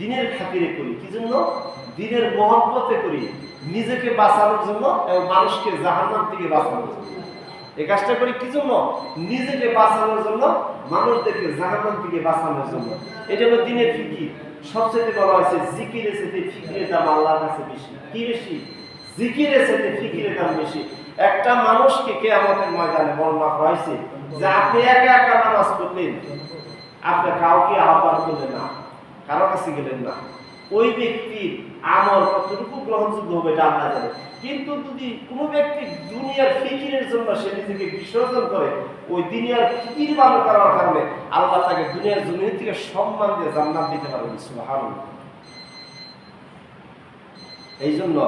দিনের খাতিরে করি, কি জন্য? দিনের মহব্বতে করি, নিজেকে বাঁচানোর জন্য এবং মানুষকে জাহান্নাম থেকে বাঁচানোর জন্য। এই কাজটা করি কি জন্য? নিজেকে বাঁচানোর জন্য, মানুষদেরকে জাহান্নাম থেকে বাঁচানোর জন্য। এটা হলো দিনের ফিকির। সবচেয়ে বলা হয়েছে জিকিরের সাথে ফিকিরের দাম আল্লাহর কাছে বেশি। কি বেশি? জিকিরের সাথে ফিকিরের দাম বেশি। একটা মানুষকে কিয়ামতের ময়দানে বর্ণনা করা হয়েছে যে আপনি একা একা নামাজ পড়লেন, আপনি কাউকে আহ্বান করলেন না, কারো কাছে গেলেন না, ওই ব্যক্তির আমল কতটুকু গ্রহণযোগ্য হবে এটা আল্লাহ জানে। কিন্তু যদি কোনো ব্যক্তি দুনিয়ার ফিকিরের জন্য সে নিজেকে বিসর্জন করে, ওই দুনিয়ার ফিকির ভালো করার কারণে আল্লাহ তাকে দুনিয়ার জমিন থেকে সম্মান দিয়ে জান্নাত দিতে পারবেন। সুবহানাল্লাহ। এই জন্য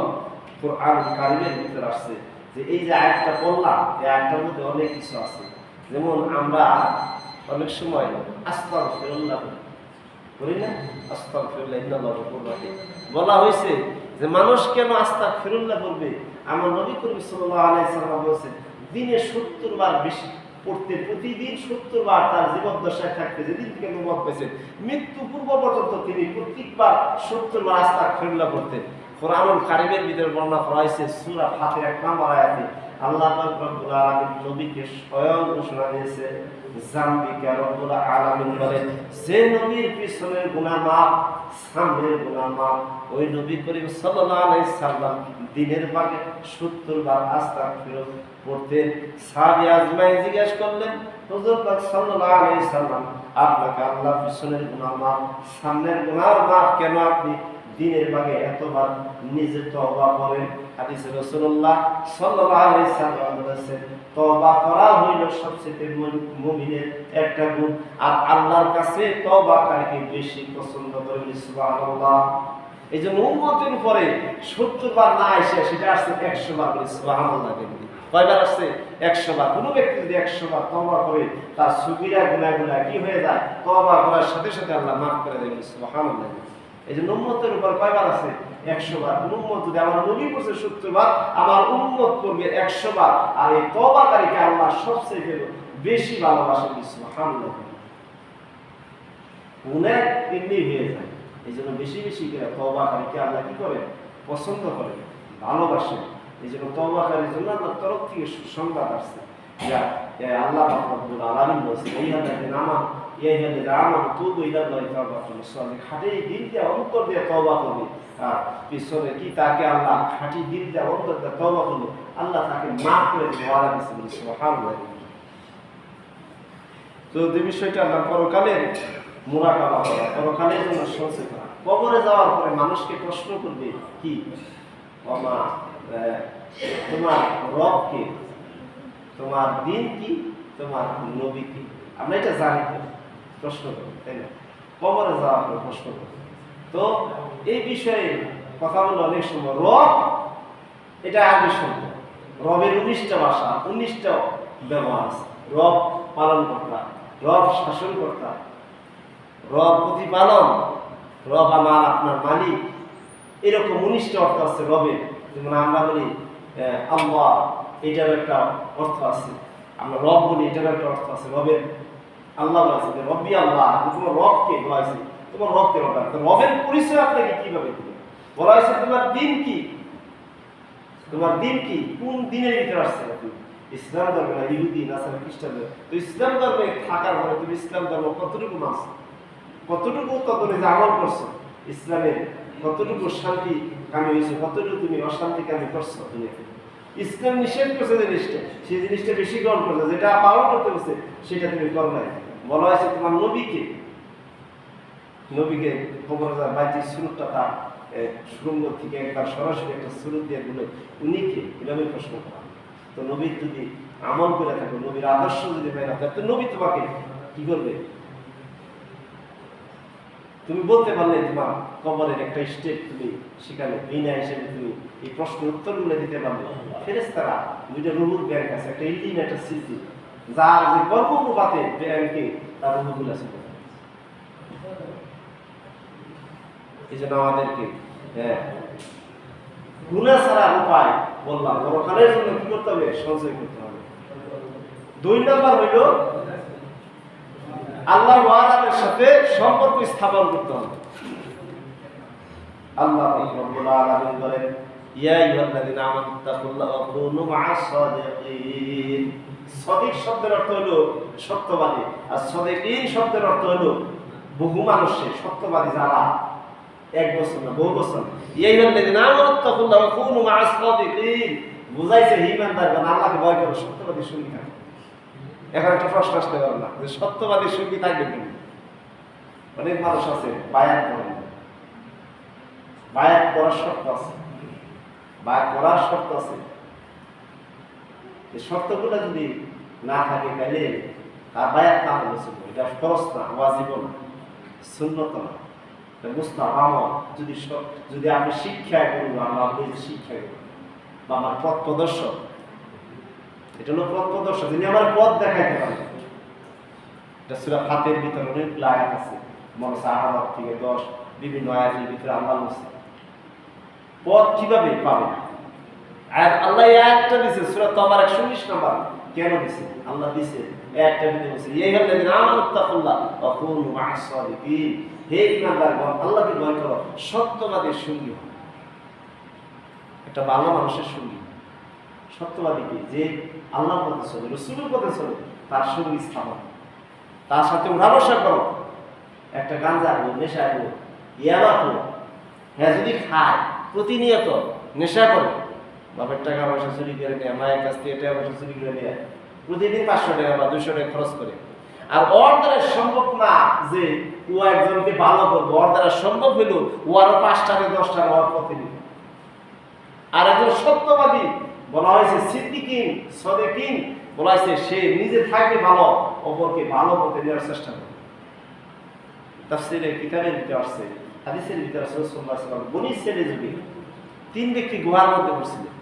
কোরআন কারীমের ভিতরে আসছে যে এই যে আয়াতটা বললাম, এই আয়াতটার মধ্যে অনেক কিছু আছে। যেমন আমরা অনেক সময় আস্তাগফিরুল্লাহ বলি না, আস্তাগফিরুল্লাহ ইন্নাল্লাহু গফুরুর রহিম। বলা হয়েছে যে মানুষ কেন আস্তাগফিরুল্লাহ বলবে? আমার নবী করিম সাল্লাল্লাহু আলাইহি সাল্লাম বলেছেন দিনে 70 বার বেশি পড়তে, প্রতিদিন 70 বার তার জীবদ্দশায় থাকতে, যেদিন থেকে নবুয়ত পেয়েছেন মৃত্যু পূর্ব পর্যন্ত তিনি প্রত্যেকবার 70 বার আস্তাগফিরুল্লাহ পড়তেন। কোরআনুল কারীমের ভিতরে বর্ণনা করা হয়েছে সূরা ফাতিহার 1 নম্বর আয়াতে আল্লাহ পাক রব্বুল আলামিন নবীকে স্বয়ং ঘোষণা দিয়েছে, জাম্বিকা রব্বুল আলামিন বলেন যে নবীর পিছনের গুনাহ মাফ, সামনের গুনাহ মাফ। ওই নবী করিম সাল্লাল্লাহু আলাইহি সাল্লাম দিনের ভাগে 70 বার আস্তাগফিরুল্লাহ পড়তেন। সাহাবী আজমাই জিজ্ঞেস করলেন, হুজুর পাক সাল্লাল্লাহু আলাইহি সাল্লাম আপনাকে আল্লাহ পিছনের গুনাহ মাফ, সামনের গুনাহ মাফ কেন আপনি দিনের ভাগে এতবার নিজে তওবা করেন? হাদিসে রাসূলুল্লাহ সাল্লাল্লাহু আলাইহি সাল্লাম বলেছেন তওবা করা হইল সবচেয়ে মুমিনের একটা গুণ, আর আল্লাহর কাছে তওবাকারীকে বেশি পছন্দ করেন। সুবহানাল্লাহ। এই যে উম্মতের উপরে 70 বার না আসে, সেটা আসছে 100 বার। সুবহানাল্লাহ। কয়বার আসছে? 100 বার। কোনো ব্যক্তি যদি 100 বার তওবা করে তার সগীরা গুনাহগুলো কি হয়ে যায়? তওবা করার সাথে সাথে আল্লাহ মাফ করে দেন। সুবহানাল্লাহ। এই যে উম্মতের উপর কয়বার আছে? 100 বার। উম্মত যদি আমার নবী বলেছে 70 বার, আমার উম্মত করবে 100 বার। আর এই তওবাকারীকে আল্লাহ সবচেয়ে বেশি ভালোবাসেন। সুবহানাল্লাহ। গুনাহ এমনি হয়ে যায়, এই জন্য বেশি বেশি করে তওবাকারীকে আল্লাহ কি করে? পছন্দ করে, ভালোবাসেন। এই জন্য তওবাকারীর জন্য আল্লাহর তরফ থেকে সুসংবাদ আসছে। যা আল্লাহ রব্বুল আলামিন বলেছেন আইয়াল্লাযিনা আমানু ইয়াইয়াল্লাযিনা আমানু তুবু ইলাল্লাহি তাওবাতান নাসুহা। খাঁটি দিল দিয়ে অন্তর দিয়ে তওবা করবে, আর পিছনে কি তাকে আল্লাহ খাঁটি দিল দিয়ে অন্তর দিয়ে তওবা করবে আল্লাহ তাকে মাফ করে দেবে। ওয়ালা বিসমিল্লাহ। সুবহানাল্লাহ। তো এই বিষয়টা আল্লাহ পরকালের মুরাকাবা করা, পরকালের জন্য সঞ্চয় করা। কবরে যাওয়ার পরে মানুষকে প্রশ্ন করবে কি, ওমা তোমার রব কে, তোমার দিন কি, তোমার নবী কি? আমরা এটা জানি তো, প্রশ্ন করি, তাই না? কবরে যাওয়ার পরে প্রশ্ন করি। তো এই বিষয়ে কথা বলে অনেক সময় রব এটা আগে শব্দ, রবের 19টা ভাষা, 19টা ব্যবহার আছে। রব পালন কর্তা, রব শাসন কর্তা, রব প্রতিপালন, রব আমার আপনার মালিক, এরকম 19টা অর্থ আছে রবের। যেমন আমরা বলি আল্লাহ, এটার একটা অর্থ আছে। আমরা রব বলি, এটার একটা অর্থ আছে। রবের আল্লাহ বলেছে যে রব্বি আল্লাহ, তোমার রবকে বলা হয়েছে, তোমার রবকে রব। রবের পরিচয় আপনাকে কিভাবে দিবে? বলা হয়েছে তোমার দিন কি, তোমার দিন কি, কোন দিনের ভিতরে আসছে? ইসলাম ধর্মে না ইহুদি নাসারা খ্রিস্টান। তো ইসলাম ধর্মে থাকার পরে তুমি ইসলাম ধর্ম কতটুকু মাস, কতটুকু ততটুকু আমল করছো, ইসলামের কতটুকু শান্তি কামি হয়েছে, কতটুকু তুমি অশান্তি কামি করছো দুনিয়াতে। ইসলাম নিষেধ করছে জিনিসটা, সেই জিনিসটা বেশি গ্রহণ করছে, যেটা পালন করতে বলছে সেটা তুমি করো নাই। বলা হয়েছে তোমার নবীকে, নবীকে খবর বাইতে সুরতটা তার সুরঙ্গ থেকে একবার সরাসরি একটা সুরত দিয়ে বলে উনি কে, এভাবে প্রশ্ন করা। তো নবীর যদি আমল করে থাকো, নবীর আদর্শ যদি পাই না থাকে, তো নবী তোমাকে কি করবে? তুমি বলতে পারলে তোমার কবরের একটা স্টেপ তুমি সেখানে বিনা হিসেবে তুমি এই প্রশ্নের উত্তরগুলো দিতে পারবে। ফেরেশতারা দুইটা রুহুর ব্যাংক আছে, একটা ইলিন, একটা স্মৃতি, যার যে গর্ব অনুপাতে ব্যাংকে তার রুহুগুলো ছিল। এই জন্য আমাদেরকে গুনাহ ছাড়ার উপায় বললাম, পরকালের জন্য কি করতে হবে? সঞ্চয় করতে হবে। 2 নম্বর হইল আল্লাহ ওয়ালাদের সাথে সম্পর্ক স্থাপন করতে হবে। আল্লাহ রাব্বুল আলামিন বলেন ইয়া আইয়ুহাল্লাযীনা আমানু তাকুল্লাহা ওয়া কুনু মা'আস সাদিকিন। সাদিক শব্দের অর্থ হলো সত্যবাদী, আর সাদিকিন শব্দের অর্থ হলো বহু মানুষের সত্যবাদী যারা এক বছর না বহু বছর। ইয়া আইয়ুহাল্লাযীনা আমানু তাকুল্লাহা ওয়া কুনু মা'আস সাদিকিন বুঝাইছে ঈমানদারগণ আল্লাহকে ভয় করো, সত্যবাদী সঙ্গী থাকো। এখন একটা প্রশ্ন আসতে পারে না যে সত্যবাদী সঙ্গী থাকবে কি? অনেক মানুষ আছে বায়াত করেন, বায়াত করার শর্ত আছে, বায়াত করার শর্ত আছে। এই শর্তগুলো যদি না থাকে তাহলে তার বায়াত না হলে চলবে। এটা ফরজ না, ওয়াজিব না, সুন্নত না, এটা মুস্তাহাব আমল। যদি আপনি শিক্ষায় করুন, আপনি শিক্ষায় করুন বা আমার পথ প্রদর্শক, এটা হলো পথ প্রদর্শক, যিনি আমার পথ দেখাইতে পারেন। এটা সূরা ফাতিহার ভিতরে অনেক আয়াত আছে, মনে সাহাবাত থেকে 10 বিভিন্ন আয়াতের ভিতরে আল্লাহ বলেছে পথ কিভাবে পাবেন। আর আল্লাহ এই আয়াতটা দিয়েছে সূরা তাওবার 119 নম্বর। কেন দিয়েছে? আল্লাহ দিয়েছে এই আয়াতটা দিতে বলেছে ইয়া আইয়ুহাল্লাযীনা আমানু তাকুল্লাহা ওয়া কুনু মা'আস সাদিকিন। হে ঈমানদারগণ আল্লাহকে ভয় করো, সত্যবাদীর সঙ্গী হও। একটা ভালো মানুষের সঙ্গী সত্যবাদীকে, যে আল্লাহর পথে চলে, রাসূলের পথে চলে, তার সঙ্গী স্থাপন, তার সাথে উঠা বসা করো। একটা গাঁজা খোর, নেশা খোর, ইয়াবা খোর, হ্যাঁ যদি খায় প্রতিনিয়ত নেশা করে, বাপের টাকা পয়সা চুরি করে নেয়, মায়ের কাছ থেকে টাকা পয়সা চুরি করে নেয়, প্রতিদিন 500 টাকা বা 200 টাকা খরচ করে, আর ওর দ্বারা সম্ভব না যে ও একজনকে ভালো করবো, ওর দ্বারা সম্ভব হইলো ও আরো 5টা 10টা ওর পথে নিবে। আর একজন সত্যবাদী বলা হয়েছে সিদ্দিকিন সাদিকিন, বলা হয়েছে সে নিজে থাকবে ভালো, অপরকে ভালো পথে নেওয়ার চেষ্টা করে। তাফসীরের কিতাবের ভিতরে আসছে, হাদিসের ভিতরে রাসূলুল্লাহ সাল্লাল্লাহু আলাইহি ওয়াসাল্লাম বনি ইসরাঈলের যুগে 3 ব্যক্তি গুহার মধ্যে পড়ছিলেন।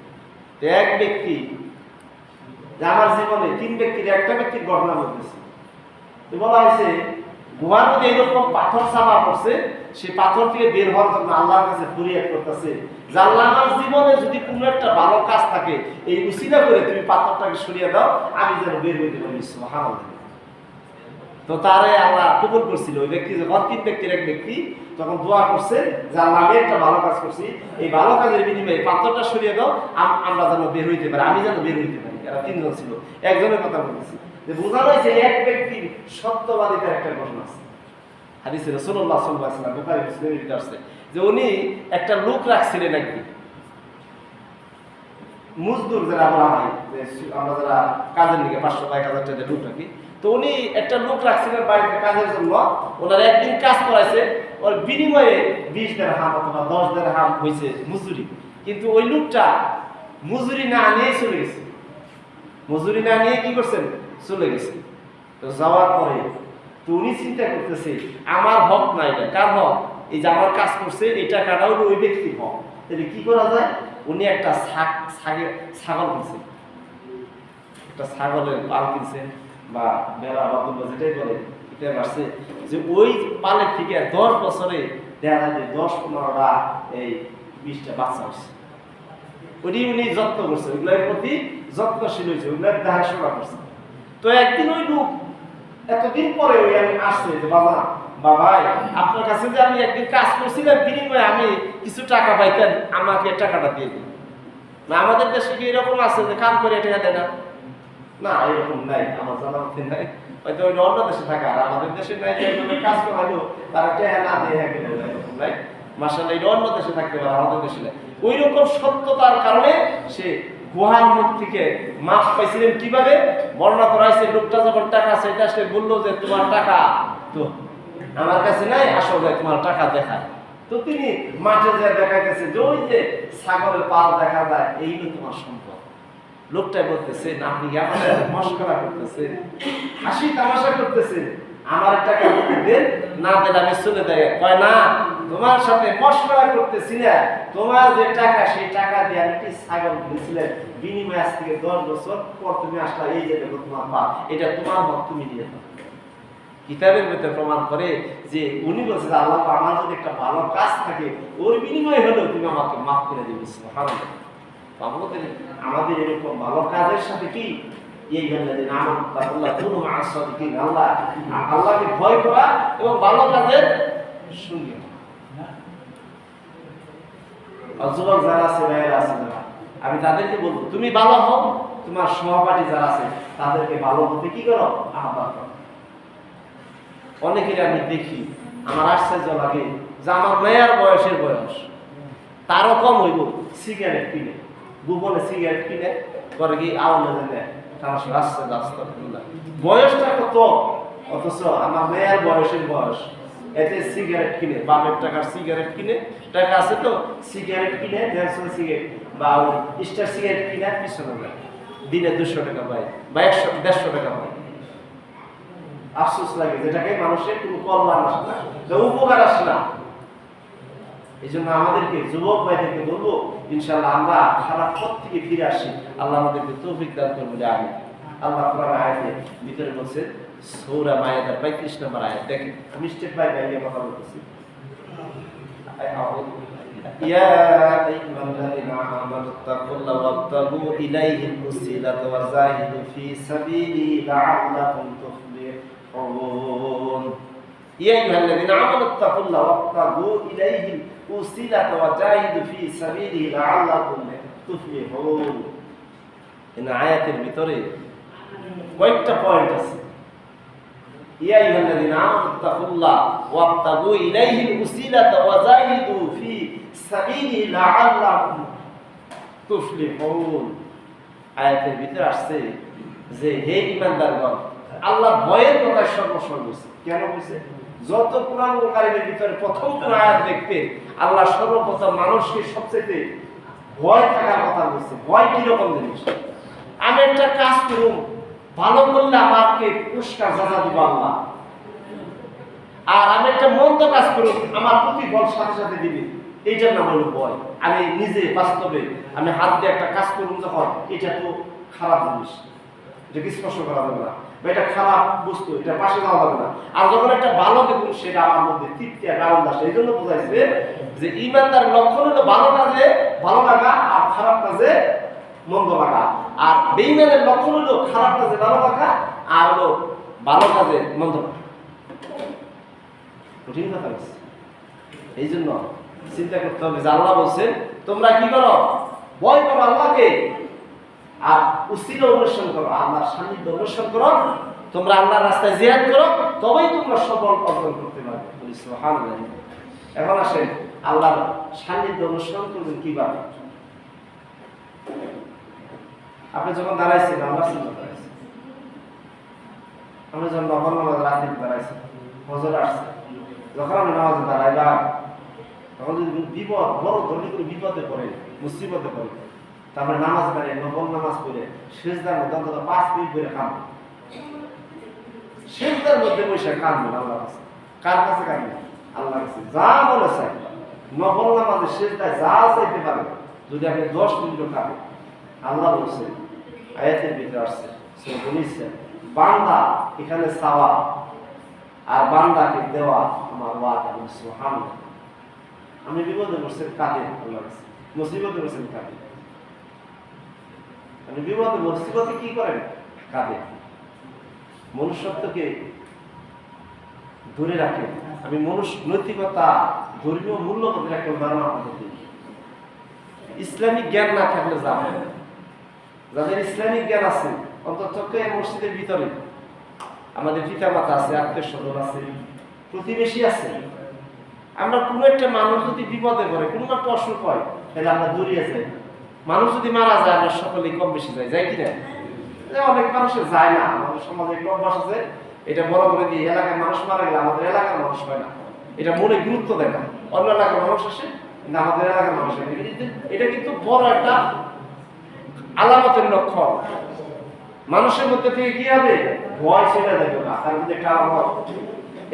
তো এক ব্যক্তি, যে আমার জীবনে 3 ব্যক্তির একটা ব্যক্তির ঘটনা বলতেছে, তো বলা হয়েছে গুহার মধ্যে এরকম পাথর চাপা পড়ছে, সেই পাথর থেকে বের হওয়ার জন্য আল্লাহর কাছে ফরিয়াদ করতেছে যে আল্লাহ আমার জীবনে যদি কোনো একটা ভালো কাজ থাকে এই উসিলা করে তুমি পাথরটাকে সরিয়ে দাও, আমি যেন বের হইতে পারি। সুবহানাল্লাহ। তো তারে আল্লাহ কবুল করছিল। ওই ব্যক্তি যখন 3 ব্যক্তির এক ব্যক্তি তখন দোয়া করছে যে আল্লাহ আমি একটা ভালো কাজ করছি, এই ভালো কাজের বিনিময়ে পাথরটা সরিয়ে দাও, আমরা যেন বের হইতে পারি, আমি যেন বের হইতে পারি। এরা 3 জন ছিল, একজনের কথা বলতেছি যে বোঝা যাচ্ছে এক ব্যক্তির সত্যবাদিতার একটা ঘটনা আছে। হাদিসে রাসূলুল্লাহ সাল্লাল্লাহু আলাইহি ওয়াসাল্লাম বুখারী মুসলিমের ভিতরে আছে যে উনি একটা লোক রাখছিলেন একদিন, মজদুর যারা বলা হয় যে আমরা যারা কাজের লিগে 500 বা 1000 টাকা লোক রাখি, তো উনি একটা লোক রাখছিলেন বাড়িতে কাজের জন্য। ওনার একদিন কাজ করাইছে, ওর বিনিময়ে 20 দিরহাম অথবা 10 দিরহাম হয়েছে মজুরি। কিন্তু ওই লোকটা মজুরি না নিয়ে চলে গেছে, মজুরি না নিয়ে কি করছেন চলে গেছে। তো যাওয়ার পরে তো উনি চিন্তা করতেছে আমার হক না, এটা কার হক? এই যে আমার কাজ করছে এই টাকাটা হলো ওই ব্যক্তির হক। তাহলে কি করা যায়? উনি একটা ছাগল কিনছেন, একটা ছাগলের পাল কিনছেন বা বেড়া বা দুম্বা যেটাই বলে, এটা আসছে যে ওই পালের থেকে 10 বছরে দেখা যায় যে 10-15টা এই 20টা বাচ্চা হচ্ছে। ওই উনি যত্ন করছে, ওইগুলোর প্রতি যত্নশীল হয়েছে, ওইগুলোর দেখাশোনা করছে। তো একদিন ওই লোক এতদিন পরে ওই আমি আসছে যে বাবা আপনার কাছে যে আমি একদিন কাজ করছিলাম, বিনিময়ে আমি কিছু টাকা পাইতেন, আমাকে টাকাটা দিয়ে দিন। না আমাদের দেশে কি এরকম আছে যে কাম করে টাকা দেয় না? না এরকম নাই, আমার জানা মতে নাই, হয়তো ওই অন্য দেশে থাকে। আর আমাদের দেশে নাই যে কাজ করাইলো তারা টাকা না দিয়ে এরকম নাই। মাশাআল্লাহ, এটা অন্য দেশে থাকতে পারে, আমাদের দেশে নাই। ওই রকম সত্যতার কারণে সে গুহার মুখ থেকে মাছ পাইছিলেন। কিভাবে বর্ণনা করা হয়েছে, লোকটা যখন টাকা চাইতে আসলে বললো যে তোমার টাকা তো আমার কাছে নাই, আসলে তোমার টাকা দেখায়। তো তিনি মাঠে যা দেখাইতেছে যে ওই যে ছাগলের পাল দেখা যায়, এইগুলো তোমার সম্পদ। লোকটাই বলতেছে আপনি আমাদের মস্করা করতেছে, হাসি তামাশা করতেছে, আমার টাকা দেন, না দেন আমি চলে দেয়। কয় না, তোমার সাথে মস্করা করতেছি না, তোমার যে টাকা সেই টাকা দিয়ে আমি কি ছাগল কিনেছিলেন, বিনিময়ে আজ থেকে 10 বছর পর তুমি আসলে এই যে দেখো তোমার পা, এটা তোমার হক, তুমি নিয়ে যাও। কিতাবের ভিতরে প্রমাণ করে যে উনি বলছে যে আল্লাহ আমার যদি একটা ভালো কাজ থাকে ওর বিনিময়ে হলেও তুমি আমাকে মাফ করে দিবে। সুবহানাল্লাহ। আমাদের এরকম ভালো কাজের সাথে কি এই যে নাম আল্লাহ কুনু মা'আস সাদিকিন, আল্লাহকে ভয় করা এবং ভালো কাজের সঙ্গী। আর যুবক যারা আছে, ভাইয়েরা আছে যারা, আমি তাদেরকে বলবো তুমি ভালো হও, তোমার সহপাঠী যারা আছে তাদেরকে ভালো হতে কি করো, আহ্বান করো। অনেকের আমি দেখি, আমার আশ্চর্য লাগে যে আমার মেয়ের বয়সের বয়স, তারও কম হইব, সিগারেট কিনে, গোপনে সিগারেট কিনে করে কি আওয়াজ নেয়, তার সঙ্গে আস্তে বয়সটা কত, অথচ আমার মেয়ের বয়সের বয়স, এতে সিগারেট কিনে, বাপের টাকার সিগারেট কিনে, টাকা আছে তো সিগারেট কিনে, 150 সিগারেট বা স্টার সিগারেট কিনে পিছনে যায়, দিনে 200 টাকা পায় বা 100-150 টাকা পায়। আফসোস লাগে, যেটাকে মানুষের কোনো কল্যাণ আসে না, উপকার আসে না। এই জন্য আমাদেরকে, যুবক ভাইদেরকে বলবো, ইনশাআল্লাহ আমরা খারাপ পথ থেকে ফিরে আসি, আল্লাহ আমাদেরকে তৌফিক দান করবেন বলে আমি। আল্লাহ কোরআন আয়াতের ভিতরে বলছে, সূরা মায়েদার 35 নম্বর আয়াত, দেখেন আমি স্টেপ বাই স্টেপ কথা বলতেছি। ইয়া আইয়ুহাল্লাযীনা আমানু তাকুল্লাহ ওয়াবতাগু ইলাইহিল ওয়াসিলাতা ওয়া জাহিদু ফি সাবিলি লাআল্লাকুম তুফলিহুন। ইয়া আইয়ুহাল্লাযীনা আমানু তাকুল্লাহ ওয়াবতাগু ইলাইহিল ওয়াসিলাতা ওয়া জাহিদু ফি সাবিলি লাআল্লাকুম তুফলিহুন। এই আয়াতের ভিতরে কয়েকটা পয়েন্ট আছে। ইয়া আইয়ুহাল্লাযীনা আমানু তাকুল্লাহ ওয়াবতাগু ইলাইহিল ওয়াসিলাতা ওয়া জাহিদু ফি সাবিলি লাআল্লাকুম তুফলিহুন। আয়াতের ভিতরে আসছে যে হে ঈমানদারগণ, আল্লাহ ভয়ের কথা সর্বসর্বস্ব কেন বলছে? যত কোরআন কারীমের ভিতরে প্রথম কোন আয়াত দেখতে আল্লাহ সর্বপ্রথম মানুষকে সবচেয়ে ভয় থাকার কথা বলছে। ভয় কি রকম জিনিস? আমি একটা কাজ করুম, ভালো করলে আমাকে পুরস্কার সাজা দিব আল্লাহ, আর আমি একটা মন্দ কাজ করুম আমার প্রতিফল সাথে সাথে দিবে, এইটার নাম হলো ভয়। আমি নিজে বাস্তবে আমি হাত দিয়ে একটা কাজ করুম যখন, এটা তো খারাপ জিনিস, এটাকে স্পর্শ করা যাবে না, বা এটা খারাপ বস্তু, এটা পাশে যাওয়া যাবে না। আর যখন একটা ভালো দেখুন, সেটা আমার মধ্যে তৃপ্তি আর আনন্দ আসে। এই জন্য বোঝাইছে যে ঈমানদার লক্ষণ হলো ভালো কাজে ভালো লাগা আর খারাপ কাজে মন্দ লাগা, আর বেঈমানের লক্ষণ হলো খারাপ কাজে ভালো লাগা আর হলো ভালো কাজে মন্দ লাগা। কঠিন কথা বলছে। এই জন্য চিন্তা করতে হবে যে আল্লাহ বলছেন তোমরা কি করো, ভয় করো আল্লাহকে, আর উসিলা অনুসরণ করো, আল্লাহর সান্নিধ্য অনুসরণ করো, তোমরা আল্লাহর রাস্তায় জিহাদ করো, তবেই তোমরা সফল অর্জন করতে পারবে। বলি সুবহানাল্লাহ। এখন আসেন আল্লাহর সান্নিধ্য অনুসরণ করবেন কিভাবে? আপনি যখন দাঁড়াইছেন, আল্লাহর সামনে দাঁড়াইছেন, আমরা যখন নফল নামাজ রাতে দাঁড়াইছি, ফজর আসছে, যখন আমরা নামাজে দাঁড়াইবা, তখন যদি বিপদ, বড় ধরনের কোনো বিপদে পড়ে, মুসিবতে পড়ে, তারপরে নামাজ দাঁড়িয়ে নফল নামাজ পড়ে সিজদার মধ্যে অন্তত 5 মিনিট ধরে কাঁদবে, সিজদার মধ্যে বসে কাঁদবেন আল্লাহর কাছে। কার কাছে কাঁদবেন? আল্লাহর কাছে। যা মনে চাই নফল নামাজে সিজদায় যা চাইতে পারেন, যদি আপনি 10 মিনিটও কাঁদেন, আল্লাহ বলছে আয়াতের ভিতরে আসছে, সে বলেছে বান্দা এখানে চাওয়া আর বান্দাকে দেওয়া আমার ওয়াদা। সুবহানাল্লাহ। আমি বিপদে পড়ছেন কাঁদেন আল্লাহর কাছে, মুসিবতে পড়ছেন কাঁদেন। আমি বিপদে মুসিবতে কি করেন? কাঁদেন। মনুষ্যত্বকে ধরে রাখেন। আমি নৈতিকতা, ধর্মীয় মূল্যবোধের একটা উদাহরণ আপনাদের দিই। ইসলামিক জ্ঞান না থাকলে যাবে, যাদের ইসলামিক জ্ঞান আছে, অন্তত মসজিদের ভিতরে আমাদের পিতা মাতা আছে, আত্মীয় স্বজন আছে, প্রতিবেশী আছে, আমরা কোনো একটা মানুষ যদি বিপদে পড়ে, কোনো একটা অসুখ হয়, তাহলে আমরা দৌড়িয়ে যাই। মানুষ যদি মারা যায়, আমরা সকলেই কম বেশি যাই কিনা? অনেক মানুষের যায় না। আমাদের সমাজে একটা অভ্যাস আছে, এটা বড় করে দিয়ে এলাকার মানুষ মারা গেলে আমাদের এলাকার মানুষ হয় না, এটা মনে গুরুত্ব দেয় না। অন্য এলাকার মানুষ আসে, কিন্তু আমাদের এলাকার মানুষ হয়। এটা কিন্তু বড় একটা আলামতের লক্ষণ। মানুষের মধ্যে থেকে কি হবে? ভয় ছেড়ে দেবে না, তার মধ্যে একটা আলামত।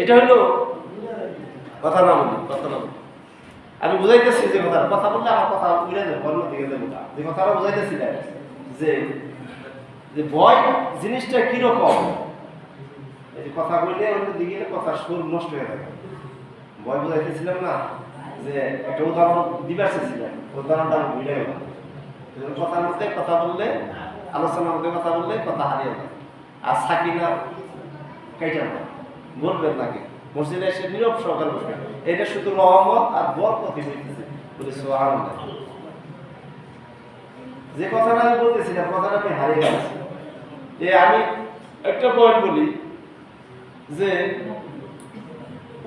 এটা হলো কথা না বলি, কথা না বলি। আমি বুঝাইতেছি যে কথা বললে আমার কথা উড়ে যাবে, অন্য দিকে যাবে না। যে কথাটা বুঝাইতেছি যে ভয় জিনিসটা কিরকম, এই যে কথা বললে অন্য দিকে কথা সুর নষ্ট হয়ে যাবে। ভয় বুঝাইতেছিলাম না, যে একটা উদাহরণ দিবার চেয়েছিলাম, উদাহরণটা আমি ভুলে গেলাম। কথার মধ্যে কথা বললে, আলোচনার মধ্যে কথা বললে কথা হারিয়ে যায়, আর সাকিনা কেটে না, বলবেন নাকি মসজিদে এসে নীরব সহকারে বসবে, এটা শুধু রহমত আর বরকতই হইতেছে। বলে সুবহানাল্লাহ। যে কথাটা আমি বলতেছিলাম, কথাটা আমি হারিয়ে গেছি। যে আমি একটা পয়েন্ট বলি যে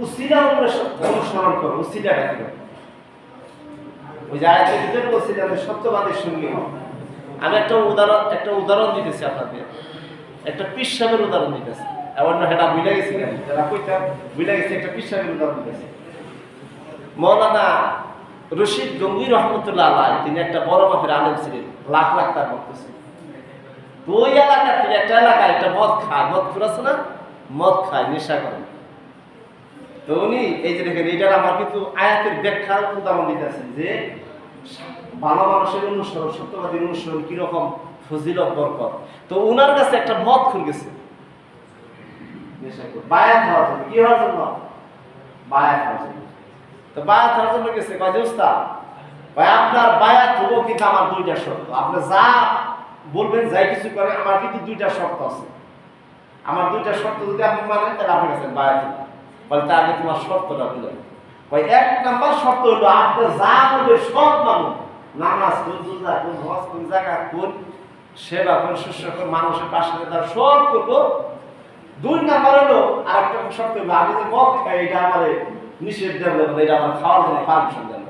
উসিলা অনুসরণ করো। উসিলাটা কি? ওই যে আয়াতের ভিতরে বলছিলাম সত্যবাদের সঙ্গে আমি একটা উদাহরণ দিতেছি আপনাদের। একটা পিসাবের উদাহরণ দিতেছি। এমন না এটা বুঝে গেছি না, যারা কইতাম বুঝে গেছি, একটা পিসাবের উদাহরণ দিতেছি। মৌলানা রশিদ গঙ্গি রহমতুল্লাহ আলাইহি, তিনি একটা বড় মাপের আলেম ছিলেন, লাখ লাখ তার ভক্ত ছিল। তো ওই এলাকা থেকে একটা এলাকায় একটা মদ খায়, মদ আছে না, মদ খায়, নেশা করে। তো উনি এই যে দেখেন, এইটার আমার কিন্তু আয়াতের ব্যাখ্যার উদাহরণ দিতেছেন যে ভালো মানুষের অনুসরণ, সত্যবাদীর অনুসরণ কিরকম ফজিলত বরকত। তো উনার কাছে একটা মদ খুলে গেছে বায়াত হওয়ার জন্য। কি হওয়ার জন্য? বায়াত হওয়ার জন্য। তো বায়াত হওয়ার জন্য গেছে, কয় যে উস্তাদ ভাই আপনার বায়াত হবো, কিন্তু আমার দুইটা শর্ত। আপনি যা বলবেন, যাই কিছু করে, আমার কিন্তু দুইটা শর্ত আছে। আমার দুইটা শর্ত যদি আপনি মানেন, তাহলে আপনার কাছে বায়াত হবো। বলে তা আগে তোমার শর্তটা দিলেন। ভাই এক নাম্বার শর্ত হলো আপনি যা বলবেন সব মানুষ, নামাজ কোন, রোজা কোন, হজ কোন, যাকাত কোন, সেবা কোন, শুশ্রূষা মানুষের পাশে তার সব করবো। দুই নাম্বার হলো আরেকটা শর্ত হলো আমি যে মদ খাই, এটা আমার নিষেধ দেন, এটা আমার খাওয়ার জন্য পারমিশন দেন।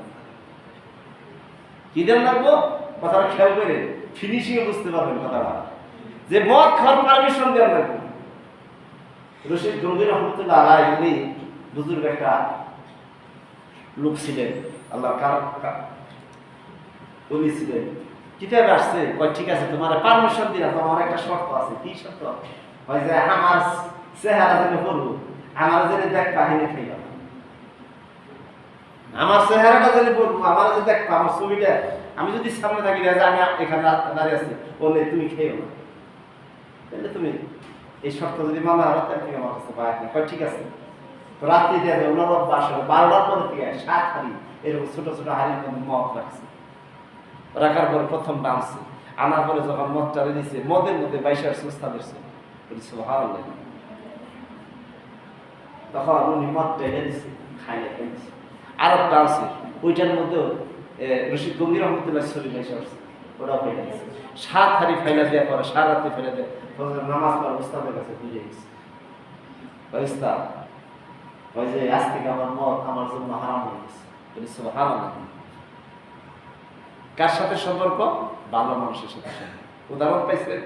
কি দেন লাগবো? কথাটা খেয়াল করে ফিনিশিং বুঝতে পারবেন কথাটা, যে মদ খাওয়ার পারমিশন দেন লাগবে। রশিদ গঙ্গি রহমতুল্লাহ আলাইহি, উনি বুজুর্গ একটা লোক ছিলেন, আল্লাহ উনি ছিলেন। কিতাবে আসছে, কয় ঠিক আছে তোমার পারমিশন দিলাম, তোমার একটা শর্ত আছে। কি শর্ত? হয় যে আমার চেহারা যেন করবো, আমার যেন দেখ কাহিনী খাইলাম, আমার চেহারাটা যেন করবো, আমার যে দেখ আমার ছবিটা, আমি যদি সামনে থাকি যে আমি এখানে দাঁড়িয়ে আছি, বললে তুমি খেয়েও না, তাহলে তুমি এই শর্ত যদি মানা হয়, তাহলে থেকে আমার কাছে বায়াত না। কয় ঠিক আছে। তো রাত্রি দিয়ে যায়, ওনার বাসা 12টার পরে থেকে 7 হাড়ি এরকম ছোট ছোট হাড়ির মধ্যে মদ রাখছে। রাখার পরে প্রথম টানছে, আনার পরে যখন মদটা দিচ্ছে, মদের মধ্যে 22 সুস্থা দিচ্ছে, সুবহানাল্লাহ। তখন উনি মদটা এনে দিচ্ছে, খাইলে খেয়েছে। আর একটা আছে, ওইটার মধ্যেও রশিদ গঙ্গি রহমতুল্লাহ ছবি ভেসে আসছে, ওটাও ফেলে দিচ্ছে। 7 হাড়ি ফেলে দেওয়ার পরে সারা রাত্রি ফেলে দেয়। নামাজ পড়ার উস্তাদের কাছে বুঝে গেছে, উস্তাদ ওই যে আজ থেকে আমার মদ আমার জন্য হারাম হয়ে গেছে। সুবহানাল্লাহ। কার সাথে সম্পর্ক? ভালো মানুষের সাথে। উদাহরণ পাইছেন?